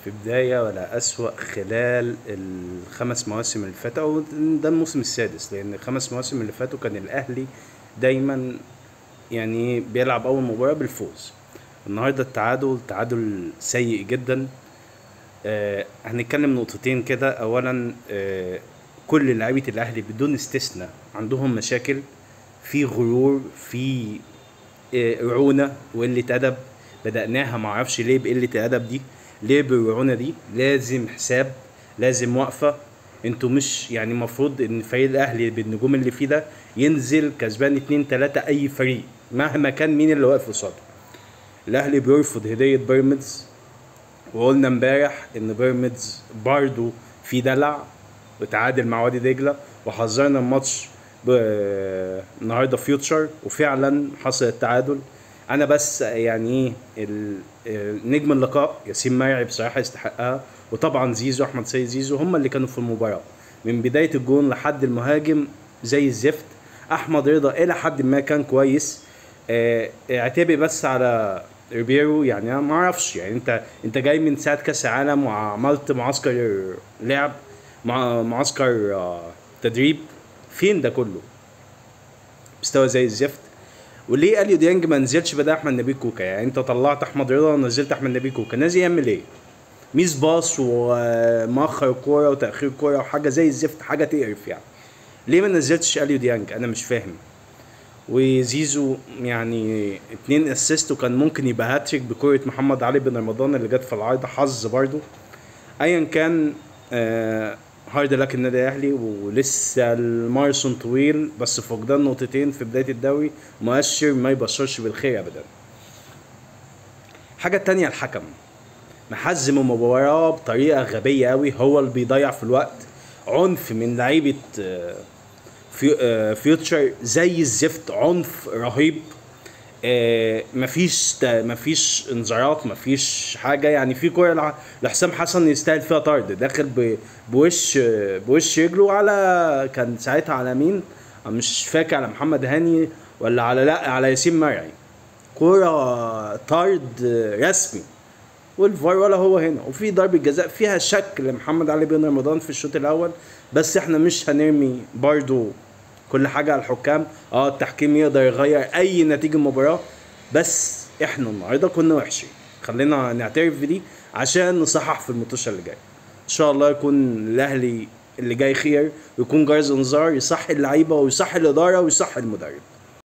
في بداية ولا أسوأ خلال الخمس مواسم اللي فاتوا، أو ده الموسم السادس، لأن الخمس مواسم اللي فاتوا كان الأهلي دايما يعني بيلعب أول مباراة بالفوز. النهاردة تعادل سيء جدا. هنتكلم نقطتين كده. أولا كل لعيبة الأهلي بدون استثناء عندهم مشاكل، في غرور، في رعونة وقلة أدب. بدأناها معرفش ليه بقلة الأدب دي، ليه بالرعونة دي. لازم حساب، لازم وقفة. انتوا مش يعني مفروض ان فريق الأهلي بالنجوم اللي فيه ده ينزل كسبان 2-3 أي فريق مهما كان مين اللي واقف قصاده. الأهلي بيرفض هدية بيراميدز، وقلنا امبارح ان بيراميدز برضه في دلع وتعادل مع وادي دجله، وحذرنا الماتش النهارده فيوتشر، وفعلا حصل التعادل. انا بس يعني نجم اللقاء ياسين مرعي بصراحه يستحقها، وطبعا زيزو، احمد سيد زيزو، هم اللي كانوا في المباراه من بدايه الجون لحد المهاجم زي الزفت. احمد رضا الى حد ما كان كويس. اعتبي بس على ريبيرو، يعني انا ما اعرفش، يعني انت جاي من ساعه كاس العالم وعملت معسكر لعب، معسكر تدريب، فين ده كله؟ مستوى زي الزفت. وليه اليو ديانج ما نزلش بدل احمد نبيل كوكا؟ يعني انت طلعت احمد رضا ونزلت احمد نبيل كوكا، نازل يعمل ايه؟ ميس باص ومؤخر كوره وتاخير كوره وحاجه زي الزفت، حاجه تقرف يعني. ليه ما نزلتش اليو ديانج؟ انا مش فاهم. وزيزو يعني 2 اسيست، وكان ممكن يبقى هاتريك بكرة محمد علي بن رمضان اللي جت في العارضة، حظ برضو. ايا كان، هارد لك النادي الاهلي، ولسه الماراثون طويل، بس فقدان نقطتين في بداية الدوري مؤشر ما يبشرش بالخير ابدا. حاجة تانية، الحكم محزم المباراة بطريقة غبية قوي، هو اللي بيضيع في الوقت. عنف من لعيبة فيوتشر زي الزفت، عنف رهيب. مفيش انذارات، مفيش حاجه. يعني في كوره لحسام حسن يستاهل فيها طرد، داخل بوش رجله على، كان ساعتها على مين مش فاكر، على محمد هاني ولا على ياسين مرعي. كوره طرد رسمي، والفار ولا هو هنا. وفي ضربه جزاء فيها شك لمحمد علي بن رمضان في الشوط الاول، بس احنا مش هنرمي برضو كل حاجه على الحكام. التحكيم يقدر يغير اي نتيجه مباراه، بس احنا النهارده كنا وحشين، خلينا نعترف بدي عشان نصحح في الماتش اللي جاي. ان شاء الله يكون الاهلي اللي جاي خير، ويكون جرس انذار يصحي اللعيبه ويصحي الاداره ويصحي المدرب.